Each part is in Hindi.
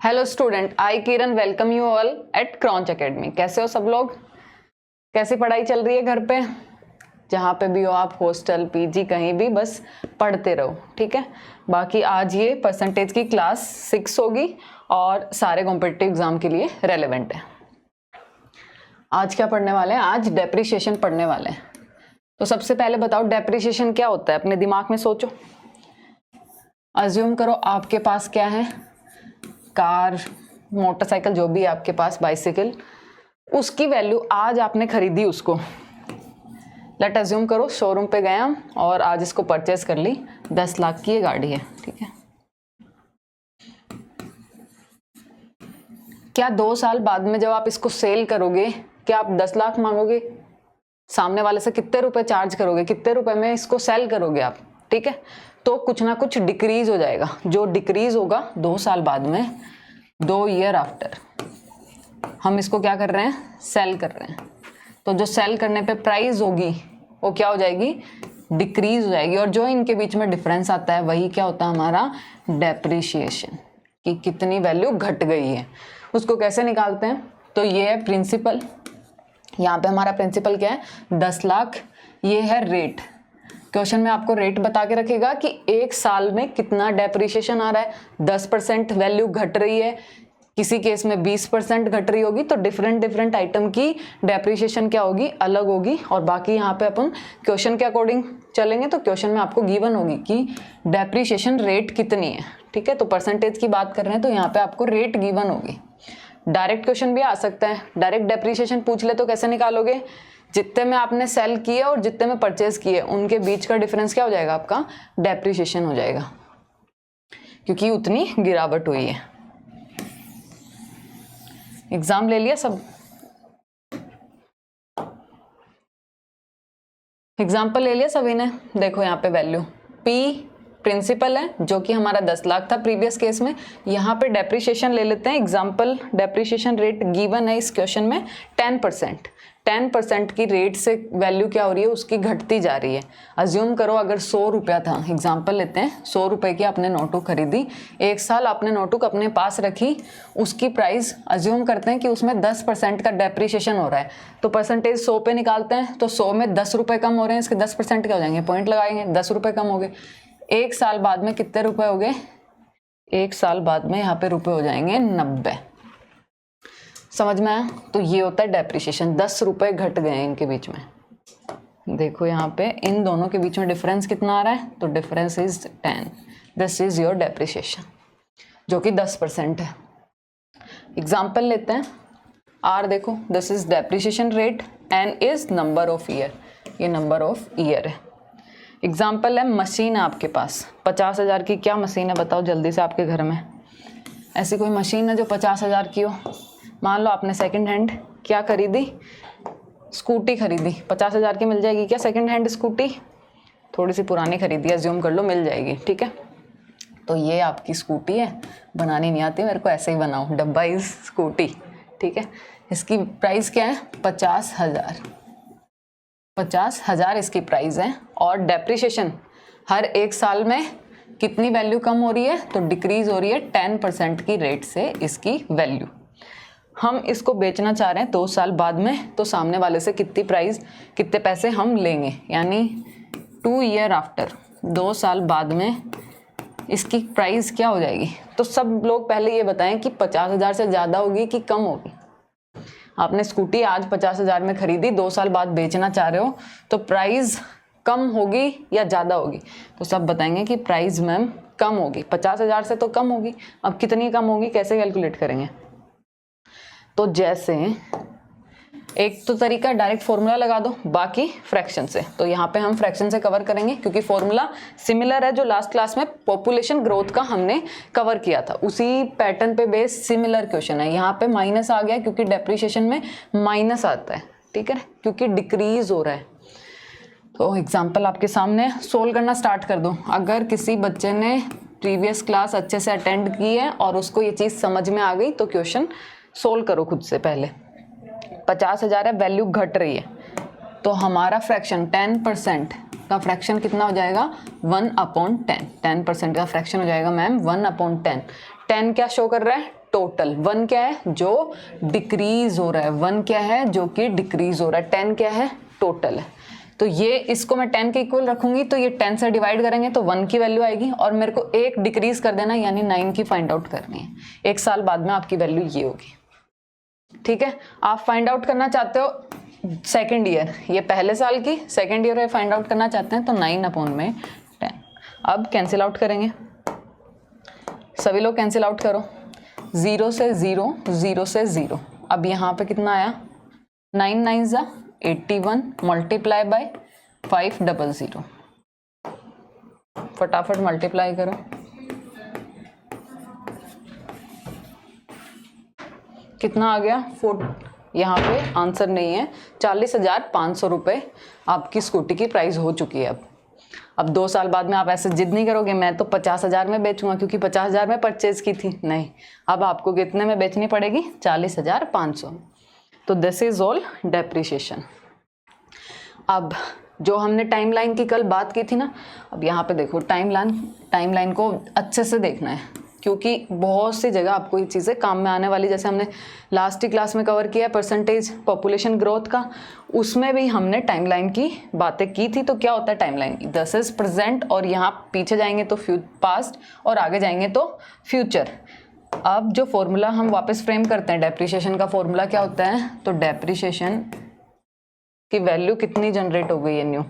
Hello student, I Kiran welcome you all at Kraunch academy. कैसे हो सब लोग? कैसी पढ़ाई चल रही है घर पे? जहाँ पे भी हो आप, हॉस्टल, पीजी, कहीं भी, बस पढ़ते रहो, ठीक है। बाकी आज ये परसेंटेज की क्लास 6 होगी और सारे कॉम्पिटिटिव एग्जाम के लिए रेलेवेंट है। आज क्या पढ़ने वाले हैं? आज डेप्रिसिएशन पढ़ने वाले हैं। तो सबसे पहले बताओ डेप्रिसिएशन क्या होता है, अपने दिमाग में सोचो। अज्यूम करो आपके पास क्या है, कार, मोटरसाइकिल, जो भी है आपके पास, बाइसिकल, उसकी वैल्यू आज आपने खरीदी उसको। लेट अज्यूम करो शोरूम पे गए हम और आज इसको परचेज कर ली, 10 लाख की ये गाड़ी है, ठीक है। क्या 2 साल बाद में जब आप इसको सेल करोगे, क्या आप 10 लाख मांगोगे? सामने वाले से कितने रुपए चार्ज करोगे, कितने रुपए में इसको सेल करोगे आप, ठीक है। तो कुछ ना कुछ डिक्रीज हो जाएगा। जो डिक्रीज होगा 2 साल बाद में, 2 ईयर आफ्टर, हम इसको क्या कर रहे हैं? सेल कर रहे हैं। तो जो सेल करने पे प्राइस होगी वो क्या हो जाएगी? डिक्रीज हो जाएगी। और जो इनके बीच में डिफरेंस आता है वही क्या होता है? हमारा डेप्रिसिएशन, कि कितनी वैल्यू घट गई है। उसको कैसे निकालते हैं? तो ये है प्रिंसिपल। यहाँ पे हमारा प्रिंसिपल क्या है? 10 लाख। ये है रेट। क्वेश्चन में आपको रेट बता के रखेगा कि एक साल में कितना डेप्रिसिएशन आ रहा है। 10% वैल्यू घट रही है, किसी केस में 20% घट रही होगी। तो डिफरेंट आइटम की डेप्रिसिएशन क्या होगी? अलग होगी। और बाकी यहाँ पे अपन क्वेश्चन के अकॉर्डिंग चलेंगे तो क्वेश्चन में आपको गिवन होगी कि डेप्रिसिएशन रेट कितनी है, ठीक है। तो परसेंटेज की बात कर रहे हैं तो यहाँ पे आपको रेट गिवन होगी। डायरेक्ट क्वेश्चन भी आ सकता है, डायरेक्ट डेप्रिसिएशन पूछ ले तो कैसे निकालोगे? जितने में आपने सेल किए और जितने में परचेज किए उनके बीच का डिफरेंस क्या हो जाएगा? आपका डेप्रिसिएशन हो जाएगा, क्योंकि उतनी गिरावट हुई है। एग्जाम ले लिया सब? एग्जाम्पल ले लिया सभी ने? देखो यहाँ पे वैल्यू P प्रिंसिपल है जो कि हमारा 10 लाख था प्रीवियस केस में। यहाँ पे डेप्रिसिएशन ले लेते हैं। एग्जाम्पल डेप्रिसिएशन रेट गिवन है इस क्वेश्चन में 10%। 10% की रेट से वैल्यू क्या हो रही है? उसकी घटती जा रही है। अज्यूम करो अगर 100 रुपया था, एग्जाम्पल लेते हैं, 100 रुपये की आपने नोटबुक खरीदी, एक साल आपने नोटबुक अपने पास रखी, उसकी प्राइस अज्यूम करते हैं कि उसमें 10% का डेप्रिसिएशन हो रहा है। तो परसेंटेज 100 पे निकालते हैं तो 100 में 10 रुपये कम हो रहे हैं, इसके 10% क्या हो जाएंगे? पॉइंट लगाएंगे, 10 रुपये कम हो गए। एक साल बाद में कितने रुपए हो गए? एक साल बाद में यहाँ पे रुपए हो जाएंगे 90। समझ में आया? तो ये होता है डेप्रिसिएशन। 10 रुपए घट गए इनके बीच में। देखो यहाँ पे इन दोनों के बीच में डिफरेंस कितना आ रहा है? तो difference is 10। This is your depreciation, जो कि 10% है। एग्जाम्पल लेते हैं। आर देखो, this is depreciation rate, N is number of year. ये नंबर ऑफ ईयर है। एग्जाम्पल है मशीन है आपके पास 50,000 की। क्या मशीन है बताओ जल्दी से आपके घर में? ऐसी कोई मशीन है जो 50,000 की हो? मान लो आपने सेकंड हैंड क्या खरीदी? स्कूटी खरीदी। 50,000 की मिल जाएगी क्या सेकंड हैंड स्कूटी? थोड़ी सी पुरानी खरीदी, अज्यूम कर लो, मिल जाएगी, ठीक है। तो ये आपकी स्कूटी है, बनानी नहीं आती मेरे को, ऐसे ही बनाओ, डब्बा इज स्कूटी, ठीक है। इसकी प्राइस क्या है? 50,000। 50,000 इसकी प्राइस है। और डेप्रिसिएशन हर एक साल में कितनी वैल्यू कम हो रही है? तो डिक्रीज हो रही है 10% की रेट से इसकी वैल्यू। हम इसको बेचना चाह रहे हैं 2 साल बाद में, तो सामने वाले से कितनी प्राइस, कितने पैसे हम लेंगे? यानी 2 ईयर आफ्टर, 2 साल बाद में इसकी प्राइस क्या हो जाएगी? तो सब लोग पहले ये बताएं कि 50,000 से ज़्यादा होगी कि कम होगी? आपने स्कूटी आज 50,000 में खरीदी, 2 साल बाद बेचना चाह रहे हो, तो प्राइस कम होगी या ज़्यादा होगी? तो सब बताएंगे कि प्राइस मैम कम होगी, 50,000 से तो कम होगी। अब कितनी कम होगी, कैसे कैलकुलेट करेंगे? तो जैसे एक तो तरीका डायरेक्ट फॉर्मूला लगा दो, बाकी फ्रैक्शन से। तो यहाँ पे हम फ्रैक्शन से कवर करेंगे क्योंकि फॉर्मूला सिमिलर है जो लास्ट क्लास में पॉपुलेशन ग्रोथ का हमने कवर किया था, उसी पैटर्न पे बेस्ड सिमिलर क्वेश्चन है। यहाँ पे माइनस आ गया क्योंकि डेप्रिसिएशन में माइनस आता है, ठीक है, क्योंकि डिक्रीज हो रहा है। तो एग्जाम्पल आपके सामने, सोल्व करना स्टार्ट कर दो। अगर किसी बच्चे ने प्रीवियस क्लास अच्छे से अटेंड की है और उसको ये चीज़ समझ में आ गई तो क्वेश्चन सोल्व करो खुद से। पहले 50,000 है, वैल्यू घट रही है, तो हमारा फ्रैक्शन 10% का फ्रैक्शन कितना हो जाएगा? 1/10। 10% का फ्रैक्शन हो जाएगा मैम 1/10। 10 क्या शो कर रहा है? टोटल। 1 क्या है? जो डिक्रीज हो रहा है। 1 क्या है? जो कि डिक्रीज हो रहा है। 10 क्या है? टोटल है। तो ये इसको मैं 10 के इक्वल रखूंगी तो ये 10 से डिवाइड करेंगे तो 1 की वैल्यू आएगी, और मेरे को एक डिक्रीज कर देना यानी 9 की फाइंड आउट करनी है। 1 साल बाद में आपकी वैल्यू ये होगी। ठीक है, आप फाइंड आउट करना चाहते हो सेकेंड ईयर, ये पहले साल की सेकेंड ईयर फाइंड आउट करना चाहते हैं तो 9/10। अब कैंसिल आउट करेंगे, सभी लोग कैंसिल आउट करो। 0 से 0, 0 से 0। अब यहाँ पे कितना आया? 9 9 81 मल्टीप्लाई बाय 500। फटाफट मल्टीप्लाई करो। कितना आ गया? यहाँ पे आंसर नहीं है, 40,500 रुपये आपकी स्कूटी की प्राइस हो चुकी है। अब 2 साल बाद में आप ऐसे जिद नहीं करोगे मैं तो 50,000 में बेचूंगा क्योंकि 50,000 में परचेज की थी। नहीं, अब आपको कितने में बेचनी पड़ेगी? 40,500। तो दिस इज ऑल डेप्रिसिएशन। अब जो हमने टाइमलाइन की कल बात की थी ना, अब यहाँ पे देखो टाइमलाइन को अच्छे से देखना है क्योंकि बहुत सी जगह आपको ये चीज़ें काम में आने वाली। जैसे हमने लास्ट क्लास में कवर किया है परसेंटेज पॉपुलेशन ग्रोथ का, उसमें भी हमने टाइमलाइन की बातें की थी। तो क्या होता है टाइमलाइन? दिस इज प्रेजेंट, और यहाँ पीछे जाएंगे तो पास्ट, और आगे जाएंगे तो फ्यूचर। अब जो फॉर्मूला हम वापस फ्रेम करते हैं डेप्रिसिएशन का फॉर्मूला क्या होता है? तो डेप्रिसिएशन की वैल्यू कितनी जनरेट हो गई है न्यू?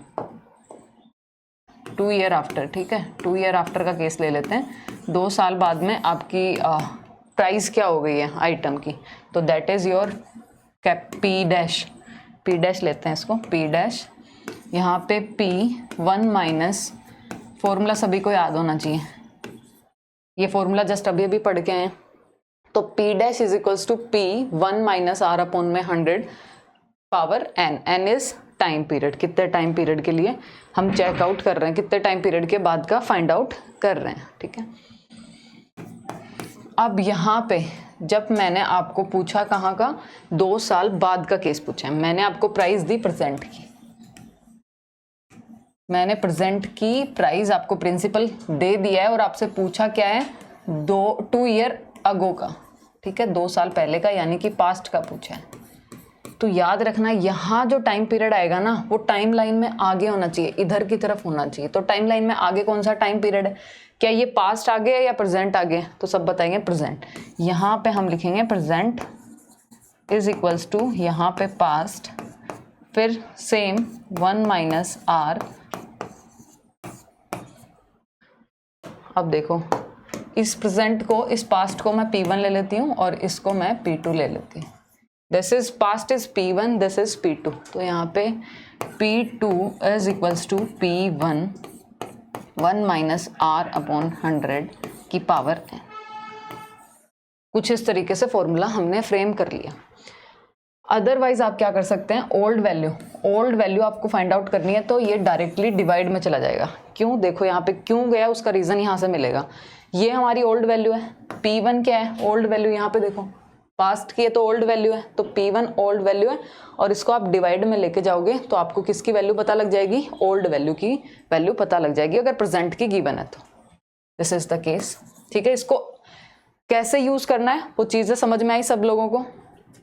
2 year after. ठीक है, 2 ईयर आफ्टर का केस ले लेते हैं। 2 साल बाद में आपकी प्राइस क्या हो गई है आइटम की? तो that is your P dash लेते हैं इसको, पी डैश। यहाँ पे P1 माइनस, फॉर्मूला सभी को याद होना चाहिए, ये फॉर्मूला जस्ट अभी अभी पढ़ के आए। तो P dash is equals to P1 minus R upon में 100 power n। n is time period, कितने टाइम पीरियड के लिए हम चेकआउट कर रहे हैं, कितने टाइम पीरियड के बाद का फाइंड आउट कर रहे हैं। ठीक है, अब यहाँ पे जब मैंने आपको पूछा कहाँ का? 2 साल बाद का केस पूछा है। मैंने आपको प्राइस दी प्रेजेंट की, मैंने प्रेजेंट की प्राइस आपको प्रिंसिपल दे दिया है और आपसे पूछा क्या है? 2 ईयर अगो का। ठीक है, 2 साल पहले का यानी कि पास्ट का पूछा है। तो याद रखना यहाँ जो टाइम पीरियड आएगा ना वो टाइम लाइन में आगे होना चाहिए, इधर की तरफ होना चाहिए। तो टाइम लाइन में आगे कौन सा टाइम पीरियड है? क्या ये पास्ट आगे है या प्रेजेंट आगे? तो सब बताएंगे प्रेजेंट। यहाँ पे हम लिखेंगे प्रेजेंट इज इक्वल्स टू, यहाँ पे पास्ट, फिर सेम 1 माइनस R। अब देखो इस प्रेजेंट को, इस पास्ट को मैं P1 ले लेती हूँ और इसको मैं P2 ले लेती हूँ। This is past is P1, this is P2। तो यहाँ पे P2 is equals to P1 1 minus R upon 100 की पावर n। कुछ इस तरीके से फॉर्मूला हमने फ्रेम कर लिया। अदरवाइज आप क्या कर सकते हैं? ओल्ड वैल्यू आपको फाइंड आउट करनी है तो ये डायरेक्टली डिवाइड में चला जाएगा। क्यों? देखो यहाँ पे क्यों गया उसका रीजन यहाँ से मिलेगा। ये हमारी ओल्ड वैल्यू है, P1 क्या है? Old value. यहाँ पे देखो पास्ट की है तो ओल्ड वैल्यू है, तो P1 ओल्ड वैल्यू है, और इसको आप डिवाइड में लेके जाओगे तो आपको किसकी वैल्यू पता लग जाएगी? ओल्ड वैल्यू की वैल्यू पता लग जाएगी अगर प्रेजेंट की गिवन है तो। This is the case. ठीक है, इसको कैसे यूज करना है वो चीजें समझ में आई सब लोगों को?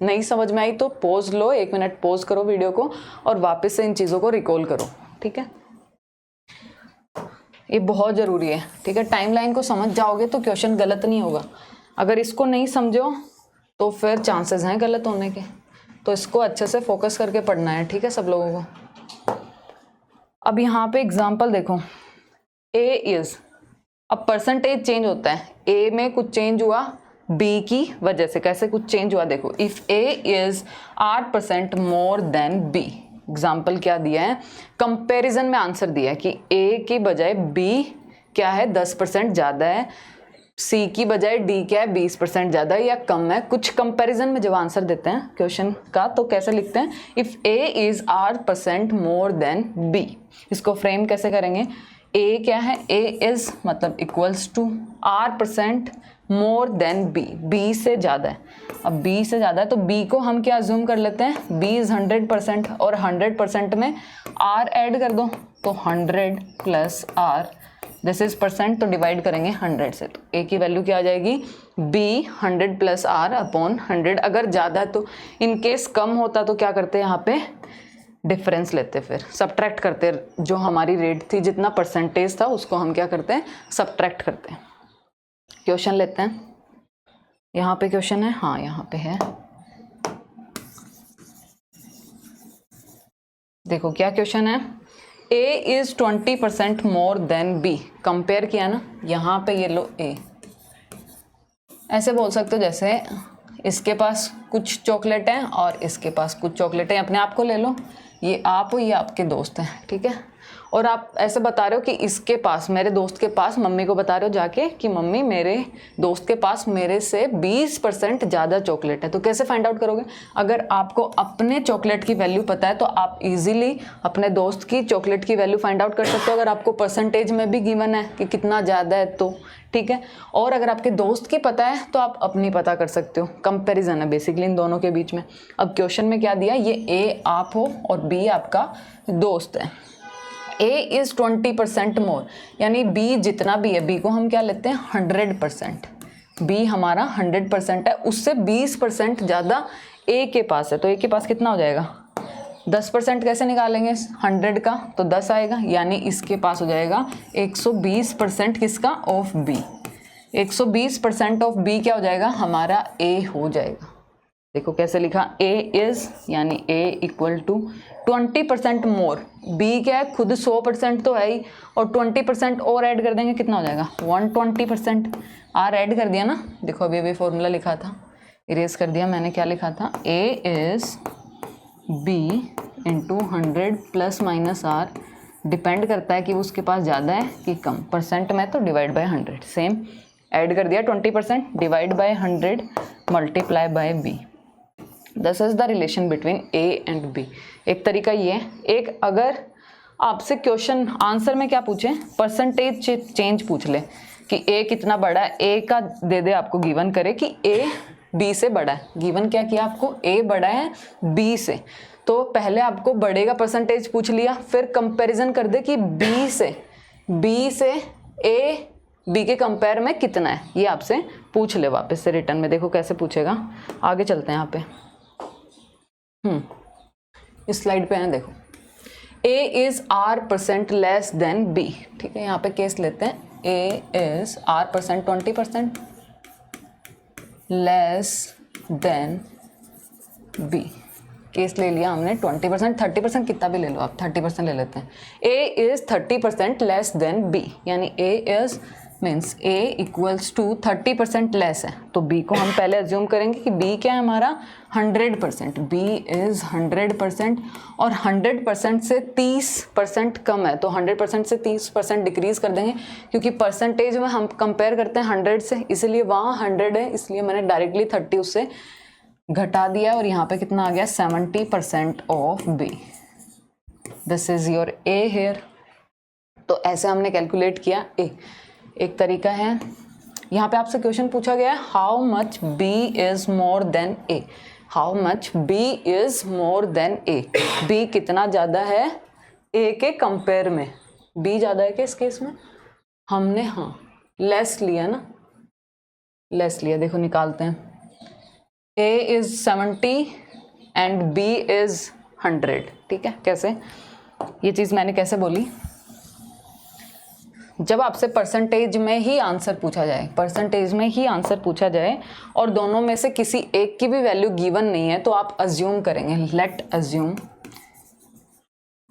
नहीं समझ में आई तो पॉज लो, 1 मिनट पॉज करो वीडियो को और वापस से इन चीजों को रिकॉल करो। ठीक है, ये बहुत जरूरी है। ठीक है, टाइमलाइन को समझ जाओगे तो क्वेश्चन गलत नहीं होगा। अगर इसको नहीं समझो तो फिर चांसेस हैं गलत होने के। तो इसको अच्छे से फोकस करके पढ़ना है। ठीक है सब लोगों को। अब यहाँ पे एग्जांपल देखो, A इज, अब परसेंटेज चेंज होता है, A में कुछ चेंज हुआ B की वजह से। कैसे कुछ चेंज हुआ? देखो, if A is R% more than B। Example क्या दिया है? कंपैरिजन में आंसर दिया है कि A की बजाय B क्या है? 10% ज़्यादा है, C की बजाय D क्या है? 20% ज़्यादा है या कम है। कुछ कंपैरिजन में जब आंसर देते हैं क्वेश्चन का तो कैसे लिखते हैं? If A is R% more than B। इसको फ्रेम कैसे करेंगे? A क्या है? A इज़ मतलब equals to R% more than B, B से ज़्यादा है। अब B से ज़्यादा है तो B को हम क्या अज्यूम कर लेते हैं? B इज़ 100% और 100% में R ऐड कर दो तो 100 plus R this is percent, तो डिवाइड करेंगे 100 से, तो ए की वैल्यू क्या आ जाएगी, बी 100 प्लस आर अपॉन 100। अगर ज़्यादा है तो, इन केस कम होता तो क्या करते हैं, यहाँ पे डिफरेंस लेते, फिर सब्ट्रैक्ट करते, जो हमारी रेट थी जितना परसेंटेज था उसको हम क्या करते हैं, सब्ट्रैक्ट करते हैं। क्वेश्चन लेते हैं, यहाँ पे क्वेश्चन है, हाँ यहाँ पे है, देखो क्या क्वेश्चन है, A is 20% more than B। Compare किया ना, यहाँ पे ये लो A, ऐसे बोल सकते हो जैसे इसके पास कुछ चॉकलेट हैं और इसके पास कुछ चॉकलेट हैं, अपने आप को ले लो, ये आप हो, ये आपके दोस्त हैं, ठीक है, और आप ऐसे बता रहे हो कि इसके पास, मेरे दोस्त के पास, मम्मी को बता रहे हो जाके कि मम्मी मेरे दोस्त के पास मेरे से 20% ज़्यादा चॉकलेट है। तो कैसे फाइंड आउट करोगे, अगर आपको अपने चॉकलेट की वैल्यू पता है तो आप इजीली अपने दोस्त की चॉकलेट की वैल्यू फाइंड आउट कर सकते हो, अगर आपको परसेंटेज में भी गिवन है कि कितना ज़्यादा है तो, ठीक है, और अगर आपके दोस्त की पता है तो आप अपनी पता कर सकते हो। कंपैरिजन है बेसिकली इन दोनों के बीच में। अब क्वेश्चन में क्या दिया, ये ए आप हो और बी आपका दोस्त है। A इज़ 20% मोर, यानी B जितना भी है, B को हम क्या लेते हैं 100%, B हमारा 100% है, उससे 20% ज़्यादा A के पास है, तो A के पास कितना हो जाएगा, 10% कैसे निकालेंगे 100 का, तो 10 आएगा, यानी इसके पास हो जाएगा 120% किसका, ऑफ B। 120% ऑफ B क्या हो जाएगा, हमारा A हो जाएगा। देखो कैसे लिखा, A इज यानी A equal to 20% more, B क्या है खुद 100% तो है ही, और 20% और ऐड कर देंगे कितना हो जाएगा 120%। आर ऐड कर दिया ना, देखो अभी अभी फॉर्मूला लिखा था, इरेज कर दिया मैंने, क्या लिखा था, A is B into 100 plus minus R, depend करता है कि उसके पास ज़्यादा है कि कम, परसेंट में तो डिवाइड बाय 100, सेम ऐड कर दिया 20% divide by 100 multiply by B। This is the relation between A and B। एक तरीका ये है, एक अगर आपसे क्वेश्चन आंसर में क्या पूछे, परसेंटेज चेंज पूछ ले कि A कितना बड़ा है, A का दे दे आपको गिवन करे कि A B से बड़ा है, गिवन क्या किया आपको, A बड़ा है B से, तो पहले आपको बड़े का परसेंटेज पूछ लिया, फिर कंपैरिजन कर दे कि B से A B के कंपेयर में कितना है, ये आपसे पूछ ले वापस से रिटर्न में। देखो कैसे पूछेगा, आगे चलते हैं यहाँ पे, इस स्लाइड पे है, देखो A is R% less than B, ठीक है, यहाँ पे केस लेते हैं, A is R% 20% less than B, case ले लिया हमने 20%, 30% कितना भी ले लो आप, 30% ले लेते हैं। A is 30% less than B, यानी A is means A equals to 30% less है, तो B को हम पहले अज्यूम करेंगे कि B क्या है हमारा 100%, B इज़ 100%, और 100% से 30% कम है, तो 100% से 30% डिक्रीज़ कर देंगे, क्योंकि परसेंटेज में हम कंपेयर करते हैं 100 से, इसलिए वहाँ 100 है, इसलिए मैंने डायरेक्टली 30 उससे घटा दिया, और यहाँ पे कितना आ गया 70% of B। This is your A here. तो ऐसे हमने कैलकुलेट किया A। एक तरीका है, यहाँ पे आपसे क्वेश्चन पूछा गया है, how much B is more then A, how much B is more then A, B कितना ज़्यादा है A के कंपेयर में, B ज़्यादा है कि इस केस में हमने, हाँ लेस लिया ना, लेस लिया, देखो निकालते हैं, A is 70 and B is 100, ठीक है, कैसे, ये चीज़ मैंने कैसे बोली, जब आपसे परसेंटेज में ही आंसर पूछा जाए, परसेंटेज में ही आंसर पूछा जाए और दोनों में से किसी एक की भी वैल्यू गिवन नहीं है, तो आप अज्यूम करेंगे, लेट अज्यूम,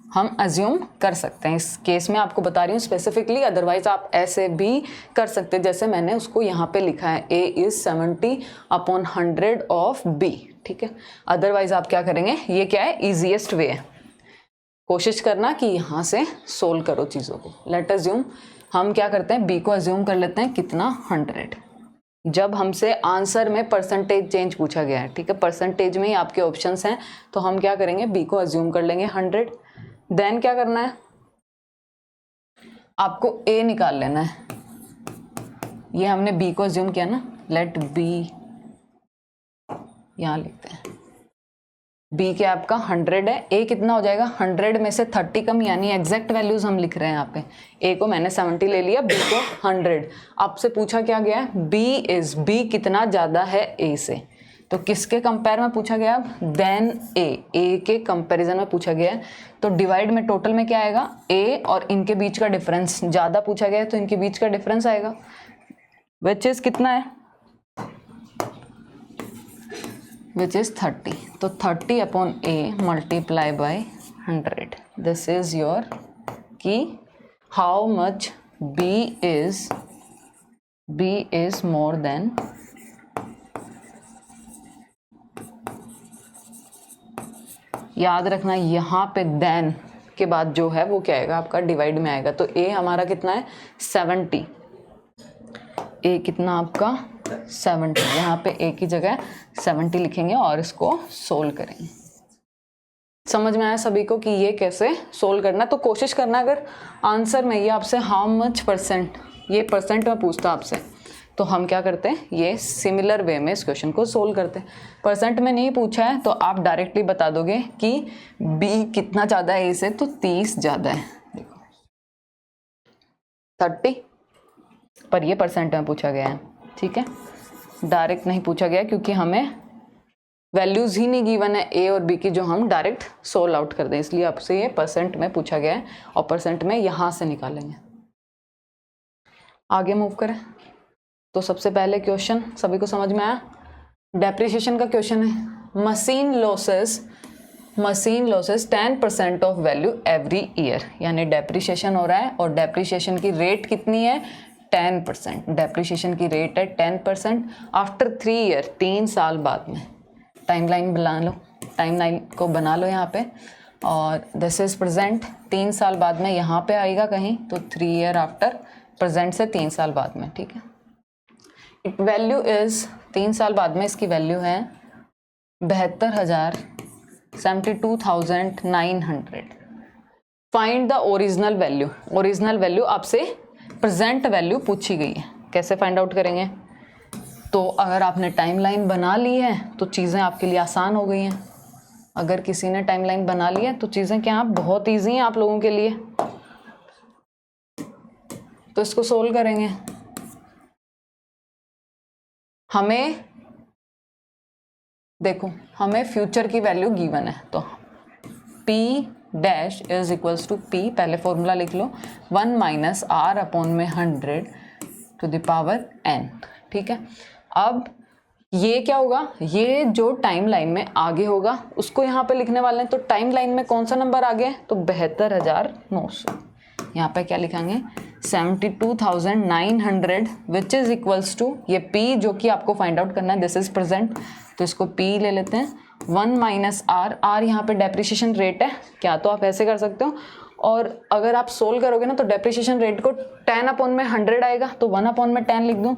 हम अज्यूम कर सकते हैं, इस केस में आपको बता रही हूँ स्पेसिफिकली, अदरवाइज आप ऐसे भी कर सकते हैं जैसे मैंने उसको यहाँ पे लिखा है, A इज 70/100 ऑफ B, ठीक है, अदरवाइज आप क्या करेंगे, ये क्या है ईजीएस्ट वे है, कोशिश करना कि यहाँ से सोल्व करो चीज़ों को। लेट अज्यूम, हम क्या करते हैं, B को अज्यूम कर लेते हैं कितना 100, जब हमसे आंसर में परसेंटेज चेंज पूछा गया है, ठीक है, परसेंटेज में ही आपके ऑप्शंस हैं, तो हम क्या करेंगे, B को अज्यूम कर लेंगे 100, देन क्या करना है, आपको A निकाल लेना है, ये हमने B को अज्यूम किया ना, लेट B यहाँ लिखते हैं, बी क्या आपका 100 है, ए कितना हो जाएगा 100 में से 30 कम, यानी एग्जैक्ट वैल्यूज हम लिख रहे हैं यहाँ पे। ए को मैंने 70 ले लिया, बी को 100। आपसे पूछा क्या गया है, बी कितना ज़्यादा है ए से, तो किसके कंपेयर में पूछा गया अब, देन ए के कंपैरिजन में पूछा गया है। तो डिवाइड में टोटल में क्या आएगा, ए और इनके बीच का डिफरेंस, ज़्यादा पूछा गया है तो इनके बीच का डिफरेंस आएगा, विच इज़ कितना है, विच इज़ 30। तो 30 upon A multiply by 100, this is your की how much B is more than, याद रखना यहाँ पे देन के बाद जो है वो क्या आएगा आपका डिवाइड में आएगा। तो ए हमारा कितना है 70, ए कितना आपका 70, यहाँ पे ए की जगह 70 लिखेंगे और इसको सोल्व करेंगे। समझ में आया सभी को कि ये कैसे सोल्व करना। तो कोशिश करना अगर आंसर में ये आपसे हाउ मच परसेंट, ये परसेंट में पूछता आपसे, तो हम क्या करते हैं, ये सिमिलर वे में इस क्वेश्चन को सोल्व करते हैं। परसेंट में नहीं पूछा है तो आप डायरेक्टली बता दोगे कि बी कितना ज़्यादा है ए से, तो 30 ज़्यादा है, देखो 30, पर ये परसेंट में पूछा गया है, ठीक है। डायरेक्ट नहीं पूछा गया क्योंकि हमें वैल्यूज़ ही नहीं गिवन है ए और बी की जो हम डायरेक्ट सोल्व आउट कर दें, इसलिए आपसे ये परसेंट में पूछा गया है और परसेंट में यहाँ से निकालेंगे। आगे मूव करें। तो सबसे पहले क्वेश्चन सभी को समझ में आया, डेप्रिसिएशन का क्वेश्चन है। Machine losses 10% of value every year, यानी डेप्रिसिएशन हो रहा है और डेप्रिसिएशन की रेट कितनी है 10%, डेप्रिसिएशन की रेट है 10% आफ्टर 3 ईयर, 3 साल बाद में। टाइमलाइन बना लो, टाइमलाइन को बना लो यहाँ पे, और दिस इज प्रेजेंट, 3 साल बाद में यहाँ पे आएगा कहीं, तो 3 ईयर आफ्टर, प्रेजेंट से 3 साल बाद में, ठीक है। वैल्यू इज 3 साल बाद में इसकी वैल्यू है 72,900। Find the original value, original value आपसे प्रेजेंट वैल्यू पूछी गई है, कैसे फाइंड आउट करेंगे। तो अगर आपने टाइमलाइन बना ली है तो चीज़ें आपके लिए आसान हो गई हैं। अगर किसी ने टाइमलाइन बना ली है तो चीज़ें क्या बहुत ईजी हैं आप लोगों के लिए। तो इसको सोल्व करेंगे। हमें देखो, हमें फ्यूचर की वैल्यू गिवन है, तो P dash is equals to P, पहले फॉर्मूला लिख लो, 1 माइनस R अपॉन में 100 टू द पावर n, ठीक है। अब ये क्या होगा, ये जो टाइम लाइन में आगे होगा उसको यहाँ पे लिखने वाले हैं। तो टाइम लाइन में कौन सा नंबर आगे है, तो 72,900। यहाँ पे क्या लिखेंगे 72,900 विच इज इक्वल्स टू ये P जो कि आपको फाइंड आउट करना है, दिस इज प्रेजेंट, तो इसको P ले लेते हैं, 1 माइनस R यहाँ पे डेप्रिसिएशन रेट है, क्या तो आप ऐसे कर सकते हो, और अगर आप सोल्व करोगे ना तो डेप्रिसिएशन रेट को 10 अपॉन में 100 आएगा, तो 1 अपॉन में 10 लिख दूँ,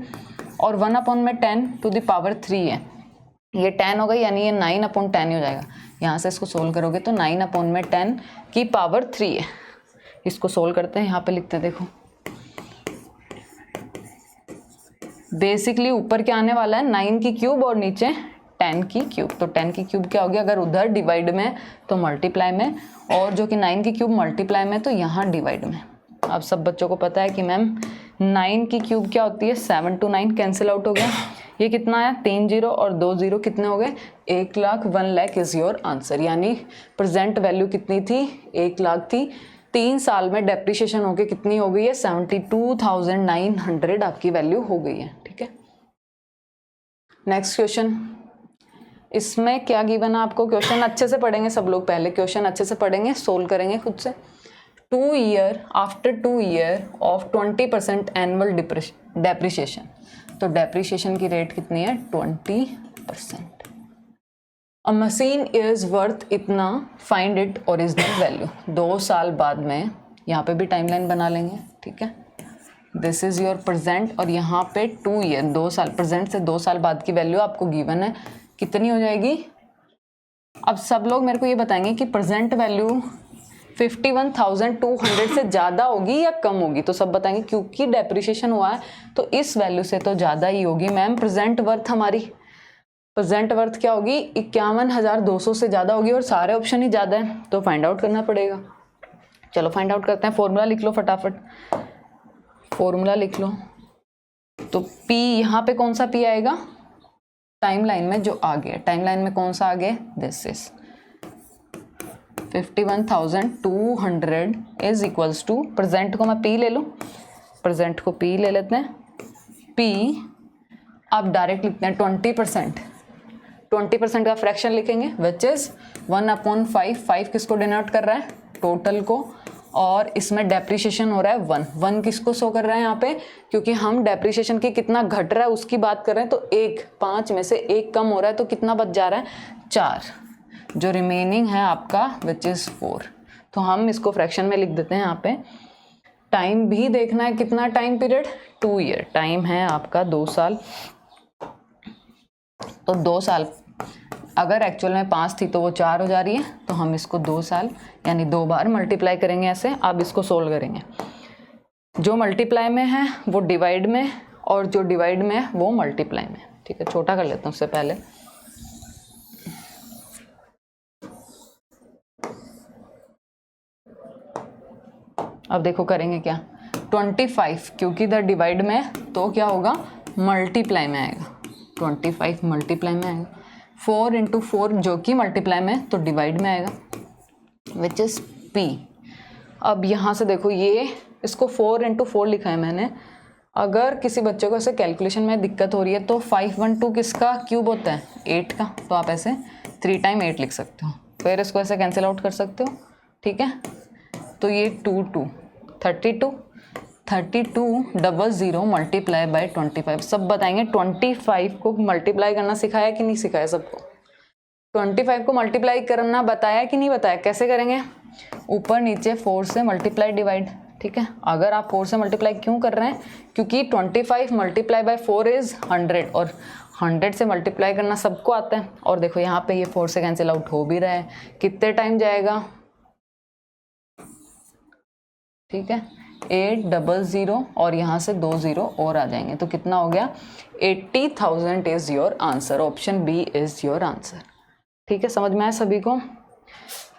और 1 अपॉन में 10 टू द पावर 3 है, ये 10 हो गई, यानी ये 9 अपॉन 10 ही हो जाएगा। यहाँ से इसको सोल्व करोगे तो 9 अपॉन में 10 की पावर 3 है। इसको सोल्व करते हैं, यहाँ पे लिखते हैं, देखो बेसिकली ऊपर क्या आने वाला है 9 की क्यूब और नीचे 10 की क्यूब। तो 10 की क्यूब क्या होगी, अगर उधर डिवाइड में तो मल्टीप्लाई में, और जो कि 9 की क्यूब मल्टीप्लाई में तो यहाँ डिवाइड में। अब सब बच्चों को पता है कि मैम 9 की क्यूब क्या होती है, 7 to 9 कैंसिल आउट हो गया। ये कितना आया 3 0 और 2 0 कितने हो गए 1 lakh, 1 lakh is your answer. यानी प्रेजेंट वैल्यू कितनी थी 1 लाख थी, 3 साल में डेप्रिसिएशन होके कितनी हो गई है 72,900 आपकी वैल्यू हो गई है, ठीक है। नेक्स्ट क्वेश्चन, इसमें क्या गिवन है आपको, क्वेश्चन अच्छे से पढ़ेंगे सब लोग, पहले क्वेश्चन अच्छे से पढ़ेंगे, सोल्व करेंगे खुद से। 2 year after 2 year of 20% annual depreciation, तो डेप्रिसिएशन की रेट कितनी है 20%। अ मशीन इज वर्थ इतना, फाइंड इट ओरिजिनल वैल्यू। 2 साल बाद में, यहाँ पे भी टाइमलाइन बना लेंगे, ठीक है। दिस इज योर प्रेजेंट, और यहाँ पे 2 ईयर 2 साल, प्रेजेंट से 2 साल बाद की वैल्यू आपको गिवन है, कितनी हो जाएगी। अब सब लोग मेरे को ये बताएंगे कि प्रेजेंट वैल्यू 51,200 से ज़्यादा होगी या कम होगी, तो सब बताएंगे क्योंकि डेप्रिसिएशन हुआ है तो इस वैल्यू से तो ज़्यादा ही होगी मैम। प्रेजेंट वर्थ हमारी प्रेजेंट वर्थ क्या होगी, 51,200 से ज़्यादा होगी और सारे ऑप्शन ही ज़्यादा है, तो फाइंड आउट करना पड़ेगा। चलो फाइंड आउट करते हैं। फॉर्मूला लिख लो फटाफट, फॉर्मूला लिख लो। तो P यहाँ पे कौन सा P आएगा, टाइमलाइन में जो आ गया, टाइमलाइन में कौन सा आ गया, this is 51,200 is equals to, present को मैं P ले लूँ, प्रेजेंट को P ले लेते हैं, P आप डायरेक्ट लिखते हैं 20%, 20% का फ्रैक्शन लिखेंगे विच इज 1/5, 5 किसको डिनोट कर रहा है, टोटल को, और इसमें डेप्रिसिएशन हो रहा है 1 किसको शो कर रहा है यहाँ पे, क्योंकि हम डेप्रिसिएशन की कितना घट रहा है उसकी बात कर रहे हैं, तो 5 में से 1 कम हो रहा है, तो कितना बच जा रहा है, 4, जो रिमेनिंग है आपका विच इज 4। तो हम इसको फ्रैक्शन में लिख देते हैं यहाँ पे। टाइम भी देखना है, कितना टाइम पीरियड, 2 ईयर, टाइम है आपका 2 साल, तो 2 साल, अगर एक्चुअल में 5 थी तो वो 4 हो जा रही है, तो हम इसको 2 साल यानी 2 बार मल्टीप्लाई करेंगे ऐसे। अब इसको सोल्व करेंगे, जो मल्टीप्लाई में है वो डिवाइड में, और जो डिवाइड में है वो मल्टीप्लाई में। ठीक है, छोटा कर लेता हूँ उससे पहले। अब देखो करेंगे क्या, 25 क्योंकि इधर डिवाइड में है तो क्या होगा, मल्टीप्लाई में आएगा, 25 मल्टीप्लाई में आएगा, 4 × 4 जो कि मल्टीप्लाई में तो डिवाइड में आएगा विच इज़ P। अब यहाँ से देखो ये इसको 4 × 4 लिखा है मैंने, अगर किसी बच्चे को ऐसे कैलकुलेशन में दिक्कत हो रही है तो 512 किसका क्यूब होता है, 8 का, तो आप ऐसे 3 × 8 लिख सकते हो, फिर इसको ऐसे कैंसिल आउट कर सकते हो। ठीक है, तो ये 2 2 32 00 मल्टीप्लाई बाय 25, सब बताएंगे। 25 को मल्टीप्लाई करना सिखाया कि नहीं सिखाया सबको, 25 को मल्टीप्लाई करना बताया कि नहीं बताया, कैसे करेंगे, ऊपर नीचे 4 से मल्टीप्लाई डिवाइड। ठीक है, अगर आप 4 से मल्टीप्लाई क्यों कर रहे हैं, क्योंकि 25 मल्टीप्लाई बाय 4 इज 100, और 100 से मल्टीप्लाई करना सबको आता है। और देखो यहाँ पे ये 4 से कैंसिल आउट हो भी रहा है, कितने टाइम जाएगा, ठीक है 800 और यहाँ से 2 0 और आ जाएंगे, तो कितना हो गया, 80,000 is your answer, option B is your answer. ठीक है, समझ में आया सभी को।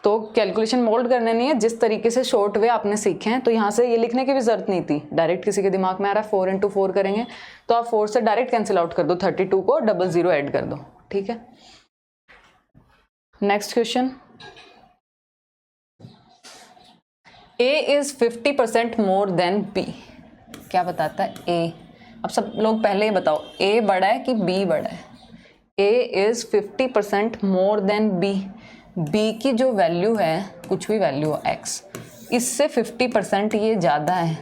तो कैलकुलेशन मोल्ड करने नहीं है, जिस तरीके से शॉर्ट वे आपने सीखे हैं, तो यहाँ से ये लिखने की भी जरूरत नहीं थी, डायरेक्ट किसी के दिमाग में आ रहा है 4 × 4 करेंगे, तो आप 4 से डायरेक्ट कैंसिल आउट कर दो, 32 को 00 ऐड कर दो। ठीक है, next question, A is 50% more than B, क्या बताता है A। अब सब लोग पहले ही बताओ A बड़ा है कि B बड़ा है। A is 50% more than B, B की जो वैल्यू है, कुछ भी वैल्यू हो X, इससे 50% ये ज़्यादा है,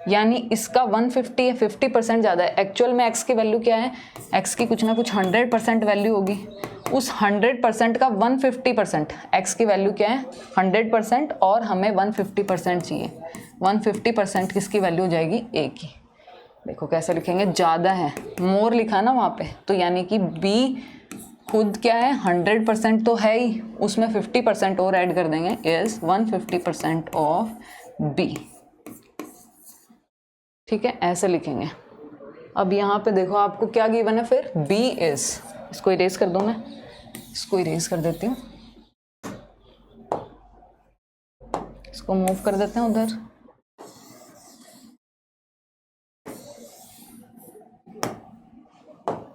यानी इसका 150 है, 50% ज़्यादा है। एक्चुअल में X की वैल्यू क्या है, X की कुछ ना कुछ 100% वैल्यू होगी, उस 100% का 150%, X की वैल्यू क्या है 100% और हमें 150% चाहिए, 150% किसकी वैल्यू हो जाएगी, A की। देखो कैसे लिखेंगे, ज़्यादा है, मोर लिखा ना वहाँ पे, तो यानी कि B खुद क्या है 100% तो है ही, उसमें 50% और ऐड कर देंगे, इज 150% ऑफ B। ठीक है, ऐसे लिखेंगे। अब यहाँ पे देखो आपको क्या गिवन है फिर, B इज, इसको इरेज कर दूं मैं, इसको इरेज कर देती हूँ, इसको मूव कर देते हैं उधर।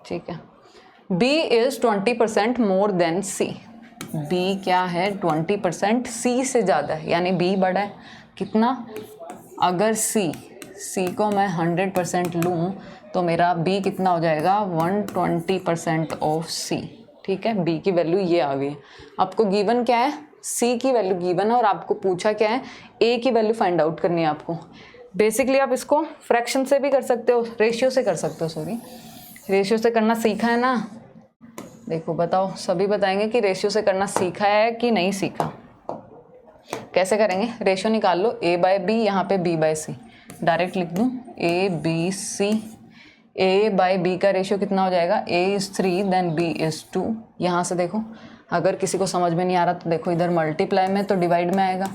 ठीक है, B is 20% more than C, B क्या है 20% C से ज़्यादा है, यानी B बड़ा है, कितना, अगर C को मैं 100% लूँ तो मेरा B कितना हो जाएगा 120% ऑफ C। ठीक है, B की वैल्यू ये आ गई। आपको गिवन क्या है, C की वैल्यू गिवन है और आपको पूछा क्या है, A की वैल्यू फाइंड आउट करनी है आपको। बेसिकली आप इसको फ्रैक्शन से भी कर सकते हो, रेशियो से कर सकते हो, सॉरी रेशियो से करना सीखा है ना। देखो बताओ, सभी बताएंगे कि रेशियो से करना सीखा है कि नहीं सीखा। कैसे करेंगे, रेशियो निकाल लो, A/B, यहाँ पे B/C, डायरेक्ट लिख दूँ ABC, A/B का रेशियो कितना हो जाएगा, A is 3 then B is 2। यहाँ से देखो, अगर किसी को समझ में नहीं आ रहा तो देखो इधर मल्टीप्लाई में तो डिवाइड में आएगा,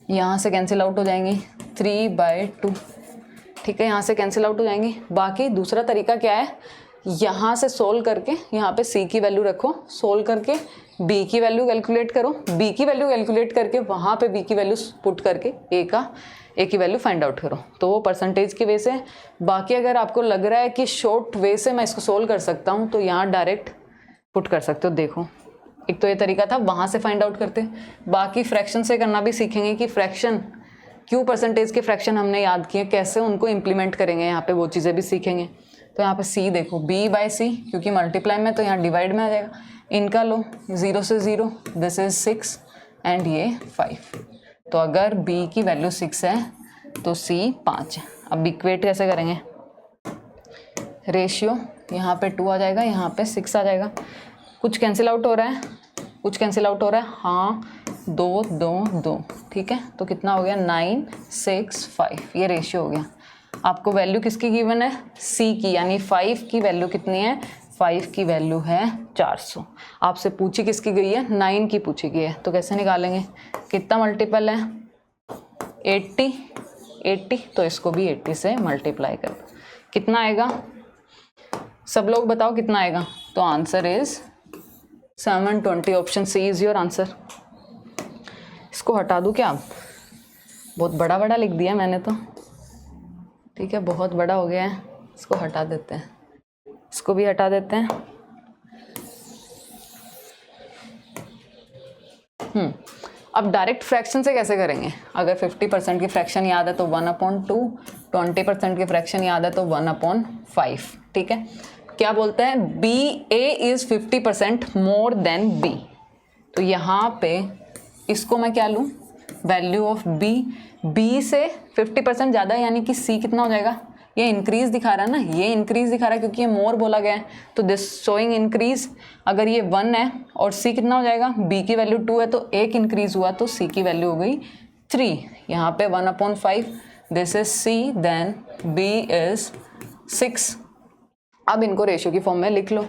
यहाँ से कैंसिल आउट हो जाएंगी 3/2। ठीक है, यहाँ से कैंसिल आउट हो जाएंगी। बाकी दूसरा तरीका क्या है, यहाँ से सोल्व करके यहाँ पे c की वैल्यू रखो, सोल्व करके b की वैल्यू कैलकुलेट करो, b की वैल्यू कैलकुलेट करके वहाँ पे b की वैल्यू पुट करके a की वैल्यू फाइंड आउट करो। तो वो परसेंटेज की वे से। बाकी अगर आपको लग रहा है कि शॉर्ट वे से मैं इसको सोल्व कर सकता हूँ तो यहाँ डायरेक्ट पुट कर सकते हो। देखो एक तो ये तरीका था, वहाँ से फाइंड आउट करते। बाकी फ्रैक्शन से करना भी सीखेंगे कि फ्रैक्शन क्यों परसेंटेज के फ्रैक्शन हमने याद किए, कैसे उनको इम्प्लीमेंट करेंगे, यहाँ पे वो चीज़ें भी सीखेंगे। तो यहाँ पे c देखो b/c, क्योंकि मल्टीप्लाई में तो यहाँ डिवाइड में आ जाएगा। इनका लो 0 से 0, दिस इज 6 एंड ये 5। तो अगर b की वैल्यू 6 है तो c 5 है। अब इक्वेट कैसे करेंगे, रेशियो यहाँ पे 2 आ जाएगा, यहाँ पे 6 आ जाएगा। कुछ कैंसिल आउट हो रहा है, कुछ कैंसिल आउट हो रहा है, हाँ 2 2 2, ठीक है। तो कितना हो गया 9 6 5, ये रेशियो हो गया। आपको वैल्यू किसकी गिवन है, c की, यानी 5 की वैल्यू कितनी है, 5 की वैल्यू है 400। आपसे पूछी किसकी गई है, 9 की पूछी गई है। तो कैसे निकालेंगे, कितना मल्टीपल है 80, तो इसको भी 80 से मल्टीप्लाई कर दो। कितना आएगा, सब लोग बताओ कितना आएगा। तो answer is 720, option C is your answer. इसको हटा दूँ क्या, आप बहुत बड़ा बड़ा लिख दिया मैंने तो, ठीक है, बहुत बड़ा हो गया है, इसको हटा देते हैं, इसको भी हटा देते हैं। अब डायरेक्ट फ्रैक्शन से कैसे करेंगे, अगर 50% की फ्रैक्शन याद है तो 1/2, 20% की फ्रैक्शन याद है तो 1/5, ठीक है। क्या बोलता है, B A is 50% more than B. तो यहाँ पे इसको मैं क्या लूँ, वैल्यू ऑफ बी से 50% ज़्यादा, यानी कि सी कितना हो जाएगा, ये इंक्रीज दिखा रहा है ना, ये इंक्रीज दिखा रहा है क्योंकि ये मोर बोला गया है, तो दिस शोइंग इंक्रीज। अगर ये 1 है और सी कितना हो जाएगा, बी की वैल्यू 2 है तो 1 इंक्रीज हुआ, तो सी की वैल्यू हो गई 3। यहाँ पे 1/5, this is C, then B is 6। अब इनको रेशियो की फॉर्म में लिख लो,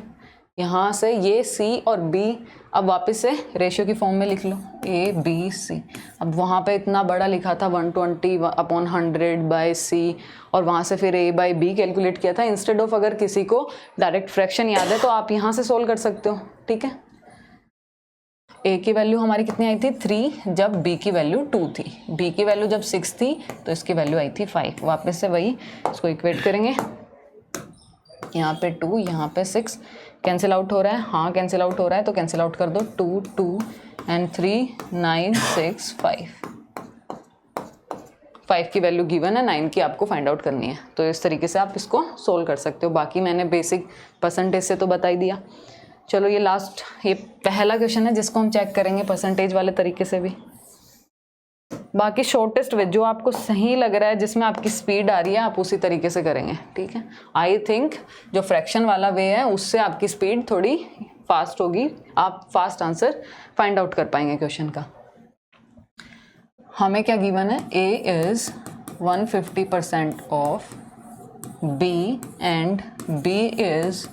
यहाँ से ये सी और बी अब वापस से रेशियो की फॉर्म में लिख लो, ए बी सी। अब वहाँ पे इतना बड़ा लिखा था 120/100/c, और वहाँ से फिर a/b कैलकुलेट किया था। इंस्टेड ऑफ, अगर किसी को डायरेक्ट फ्रैक्शन याद है तो आप यहाँ से सोल्व कर सकते हो, ठीक है। a की वैल्यू हमारी कितनी आई थी 3, जब b की वैल्यू 2 थी, b की वैल्यू जब 6 थी तो इसकी वैल्यू आई थी 5। वापस से वही इसको इक्वेट करेंगे, यहाँ पे 2, यहाँ पे 6, कैंसिल आउट हो रहा है, हाँ कैंसिल आउट हो रहा है, तो कैंसिल आउट कर दो, 2 2 एंड 3 9 6 5। 5 की वैल्यू गिवन है, 9 की आपको फाइंड आउट करनी है। तो इस तरीके से आप इसको सोल्व कर सकते हो। बाकी मैंने बेसिक परसेंटेज से तो बता ही दिया। चलो ये लास्ट, ये पहला क्वेश्चन है जिसको हम चेक करेंगे परसेंटेज वाले तरीके से भी। बाकी शॉर्टेस्ट वे जो आपको सही लग रहा है, जिसमें आपकी स्पीड आ रही है, आप उसी तरीके से करेंगे, ठीक है। आई थिंक जो फ्रैक्शन वाला वे है उससे आपकी स्पीड थोड़ी फास्ट होगी, आप फास्ट आंसर फाइंड आउट कर पाएंगे क्वेश्चन का। हमें क्या गिवन है, a is 150% of b and b is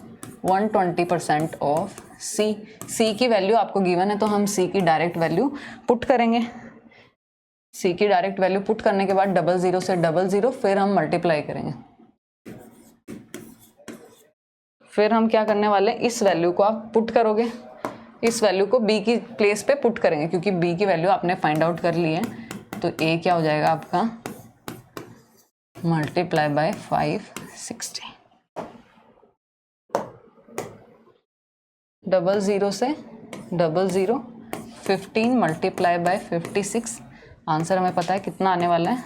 120% of c। c की वैल्यू आपको गिवन है तो हम c की डायरेक्ट वैल्यू पुट करेंगे। c की डायरेक्ट वैल्यू पुट करने के बाद 00 से 00, फिर हम मल्टीप्लाई करेंगे। फिर हम क्या करने वाले हैं, इस वैल्यू को आप पुट करोगे, इस वैल्यू को b की प्लेस पे पुट करेंगे, क्योंकि b की वैल्यू आपने फाइंड आउट कर ली है। तो a क्या हो जाएगा आपका, मल्टीप्लाई बाय 560। 00 से 00, 15 मल्टीप्लाई बाय 56। आंसर हमें पता है कितना आने वाला है,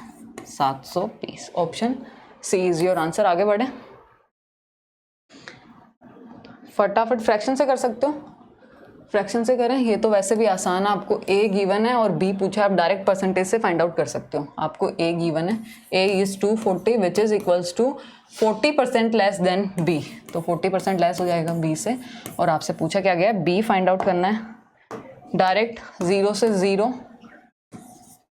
720। Option C is your answer. आगे बढ़े, फटाफट फ्रैक्शन से कर सकते हो, फ्रैक्शन से करें। ये तो वैसे भी आसान है, आपको a गिवन है और b पूछा, आप डायरेक्ट परसेंटेज से फाइंड आउट कर सकते हो। आपको a गिवन है, a is 240 which is equals to 40% less than b, तो 40% लेस हो जाएगा b से। और आपसे पूछा क्या गया, b फाइंड आउट करना है। डायरेक्ट 0 से 0,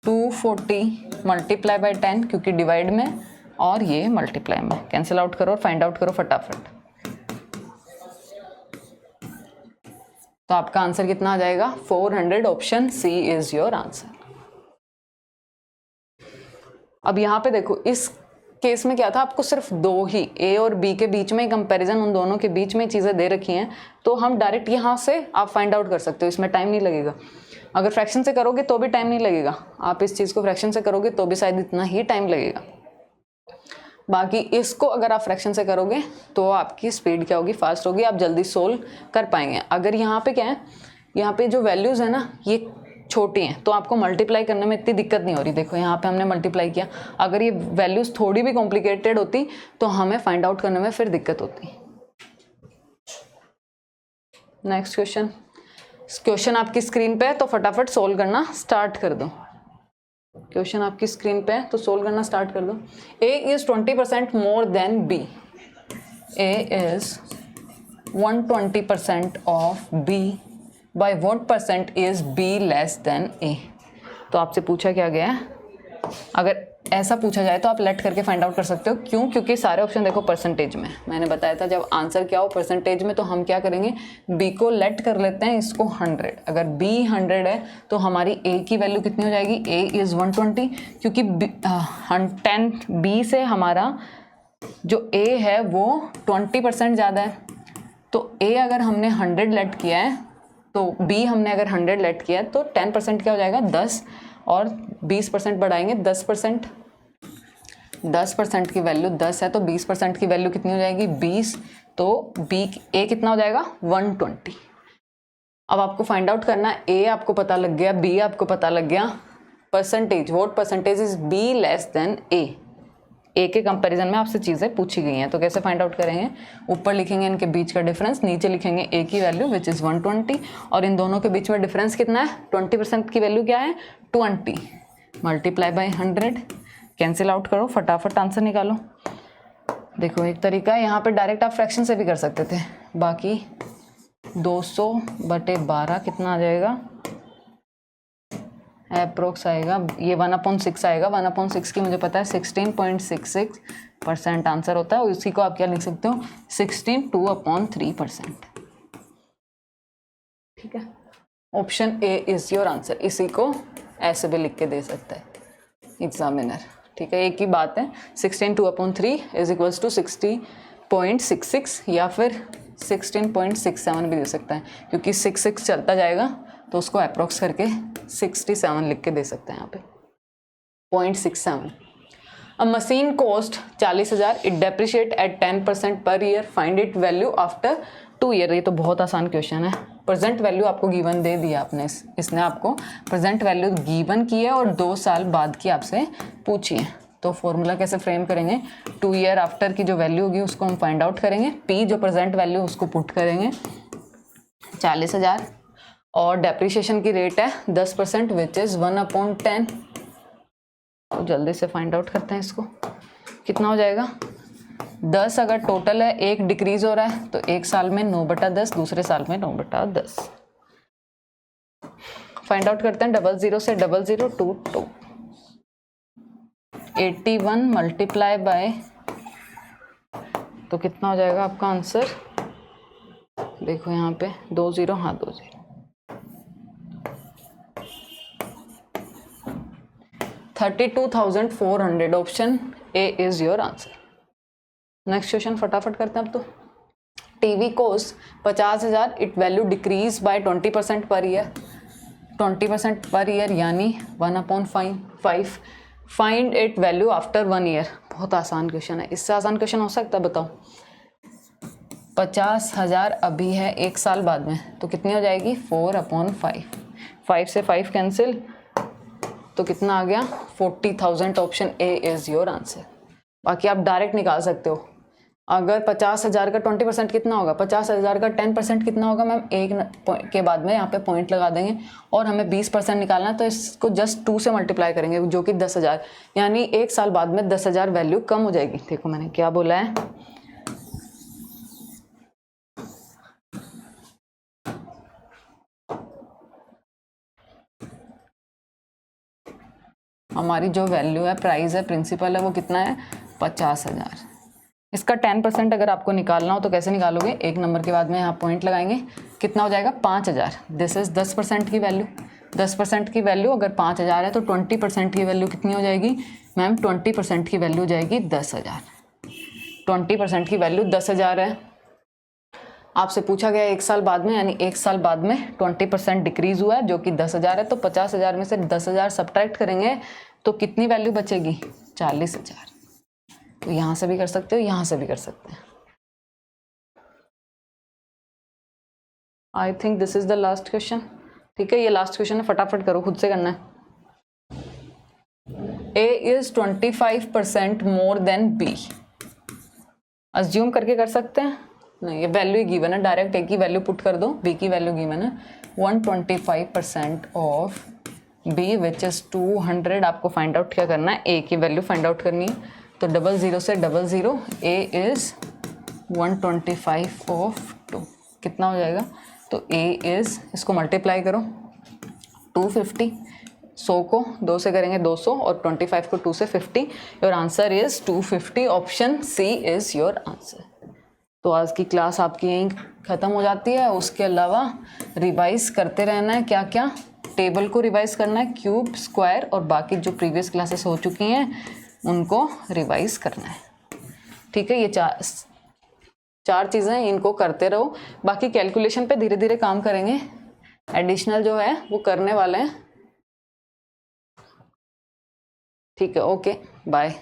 240 मल्टीप्लाई बाय 10, क्योंकि डिवाइड में और ये मल्टीप्लाई में, कैंसिल आउट करो और फाइंड आउट करो फटाफट। तो आपका आंसर कितना आ जाएगा, 400। Option C is your answer. अब यहाँ पे देखो, इस केस में क्या था, आपको सिर्फ दो ही ए और बी के बीच में कंपैरिजन, उन दोनों के बीच में चीज़ें दे रखी हैं, तो हम डायरेक्ट यहाँ से आप फाइंड आउट कर सकते हो, इसमें टाइम नहीं लगेगा। अगर फ्रैक्शन से करोगे तो भी टाइम नहीं लगेगा, आप इस चीज़ को फ्रैक्शन से करोगे तो भी शायद इतना ही टाइम लगेगा। बाकी इसको अगर आप फ्रैक्शन से करोगे तो आपकी स्पीड क्या होगी, फास्ट होगी, आप जल्दी सोल्व कर पाएंगे। अगर यहाँ पे क्या है, यहाँ पे जो वैल्यूज़ है ना ये छोटी हैं, तो आपको मल्टीप्लाई करने में इतनी दिक्कत नहीं हो रही। देखो यहाँ पे हमने मल्टीप्लाई किया, अगर ये वैल्यूज़ थोड़ी भी कॉम्प्लिकेटेड होती तो हमें फाइंड आउट करने में फिर दिक्कत होती। नेक्स्ट क्वेश्चन आपकी स्क्रीन पे है तो फटाफट सोल्व करना स्टार्ट कर दो। क्वेश्चन आपकी स्क्रीन पे है तो सोल्व करना स्टार्ट कर दो। A is 20% more than B। A is 120% of B। By what percent is B less than A। तो आपसे पूछा क्या गया है, अगर ऐसा पूछा जाए तो आप लेट करके फाइंड आउट कर सकते हो। क्यों? क्योंकि सारे ऑप्शन देखो परसेंटेज में, मैंने बताया था जब आंसर क्या हो परसेंटेज में, तो हम क्या करेंगे, B को लेट कर लेते हैं, इसको 100। अगर B 100 है तो हमारी A की वैल्यू कितनी हो जाएगी, A इज़ 120, क्योंकि 10 B से हमारा जो A है वो 20% ज़्यादा है। तो A अगर हमने 100 लेट किया है तो B हमने अगर 100 लेट किया है तो 10% क्या हो जाएगा, 10, और 20% बढ़ाएंगे 10%। 10% की वैल्यू 10 है तो 20% की वैल्यू कितनी हो जाएगी, 20। तो A कितना हो जाएगा, 120। अब आपको फाइंड आउट करना है, A आपको पता लग गया, B आपको पता लग गया, percentage, what percentage is B less than A। A के कंपैरिजन में आपसे चीज़ें पूछी गई हैं, तो कैसे फाइंड आउट करेंगे, ऊपर लिखेंगे इनके बीच का डिफरेंस, नीचे लिखेंगे A की वैल्यू विच इज़ 120, और इन दोनों के बीच में डिफरेंस कितना है, 20% की वैल्यू क्या है, 20, मल्टीप्लाई बाय 100, कैंसिल आउट करो, फटाफट आंसर निकालो। देखो एक तरीका है, यहाँ पे डायरेक्ट आप फ्रैक्शन से भी कर सकते थे। बाकी 200/12 कितना आ जाएगा, अप्रोक्स आएगा, ये 1/6 आएगा। 1/6 की मुझे पता है 16.66% आंसर होता है, और इसी को आप क्या लिख सकते हो, 16 2/3%। ठीक है, option A is your answer. इसी को ऐसे भी लिख के दे सकता है एग्जामिनर। ठीक है, एक ही बात है, 16 2/3 इज इक्वल्स टू 60.66 या फिर 16.67 भी दे सकता है, क्योंकि 66 चलता जाएगा तो उसको अप्रोक्स करके 67 लिख के दे सकते हैं यहाँ पे, 0.67। A machine cost 40,000, it depreciate at 10% per year, find it value after 2 year. ये तो बहुत आसान क्वेश्चन है। प्रेजेंट वैल्यू आपको गिवन दे दिया आपने, इसने आपको प्रेजेंट वैल्यू गिवन की है और 2 साल बाद की आपसे पूछी है। तो फॉर्मूला कैसे फ्रेम करेंगे, 2 ईयर आफ्टर की जो वैल्यू होगी उसको हम फाइंड आउट करेंगे, P जो प्रेजेंट वैल्यू उसको पुट करेंगे 40,000, और डेप्रिशिएशन की रेट है 10% विच इज़ 1/10। तो जल्दी से फाइंड आउट करते हैं इसको, कितना हो जाएगा, 10 अगर टोटल है, एक डिक्रीज हो रहा है तो एक साल में 9/10, दूसरे साल में 9/10। फाइंड आउट करते हैं, 00 से 0022, 81 मल्टीप्लाई बाय, तो कितना हो जाएगा आपका आंसर, देखो यहाँ पे 20, हाँ 20, 32,400। Option A is your answer. Next question फटाफट करते हैं अब तो। TV cost 50,000, it value decrease by 20% per year, 20% per year यानी 1/5। Find it value after 1 year. बहुत आसान क्वेश्चन है, इससे आसान क्वेश्चन हो सकता है बताओ। 50,000 अभी है, एक साल बाद में, तो कितनी हो जाएगी, 4/5। 5 से 5 कैंसिल, तो कितना आ गया, 40,000। Option A is your answer. बाकी आप डायरेक्ट निकाल सकते हो, अगर 50,000 का 20% कितना होगा, 50,000 का 10% कितना होगा मैम, एक के बाद में यहाँ पे पॉइंट लगा देंगे, और हमें 20% निकालना है तो इसको जस्ट 2 से मल्टीप्लाई करेंगे जो कि 10,000, यानी एक साल बाद में 10,000 वैल्यू कम हो जाएगी। देखो मैंने क्या बोला है, हमारी जो वैल्यू है, प्राइस है, प्रिंसिपल है, वो कितना है, 50,000। इसका 10% अगर आपको निकालना हो तो कैसे निकालोगे, एक नंबर के बाद में यहाँ पॉइंट लगाएंगे, कितना हो जाएगा, 5,000। दिस इज 10% की वैल्यू। 10% की वैल्यू अगर 5,000 है तो 20% की वैल्यू कितनी हो जाएगी, मैम 20% की वैल्यू जाएगी 10,000। 20% की वैल्यू 10,000 है। आपसे पूछा गया 1 साल बाद में, यानी 1 साल बाद में 20% डिक्रीज हुआ है जो कि 10,000 है। तो 50,000 में से 10,000 सब्ट्रैक्ट करेंगे तो कितनी वैल्यू बचेगी? 40,000। तो यहाँ से भी कर सकते हो, यहाँ से भी कर सकते हैं। I think this is the last question. ठीक है, ये लास्ट क्वेश्चन है, फटाफट करो, खुद से करना है। A is 25% more than B। Assume करके कर सकते हैं? नहीं, ये वैल्यू गिवन है, डायरेक्ट A की वैल्यू पुट कर दो, B की वैल्यू गिवन है 125% ऑफ B विच इज 200। आपको फाइंड आउट क्या करना है? A की वैल्यू फाइंड आउट करनी है। तो 00 से 00, A इज 125 ऑफ 2, कितना हो जाएगा? तो A इज, इसको मल्टीप्लाई करो 250, 100 को 2 से करेंगे 200 और 25 को 2 से 50। Your answer is 250। Option C is your answer. तो आज की क्लास आपकी यहीं ख़त्म हो जाती है। उसके अलावा रिवाइज करते रहना है। क्या क्या? टेबल को रिवाइज करना है, क्यूब, स्क्वायर और बाकी जो प्रीवियस क्लासेस हो चुकी हैं उनको रिवाइज करना है। ठीक है, ये चार चीज़ें, इनको करते रहो। बाकी कैलकुलेशन पे धीरे धीरे काम करेंगे, एडिशनल जो है वो करने वाले हैं। ठीक है, ओके, बाय।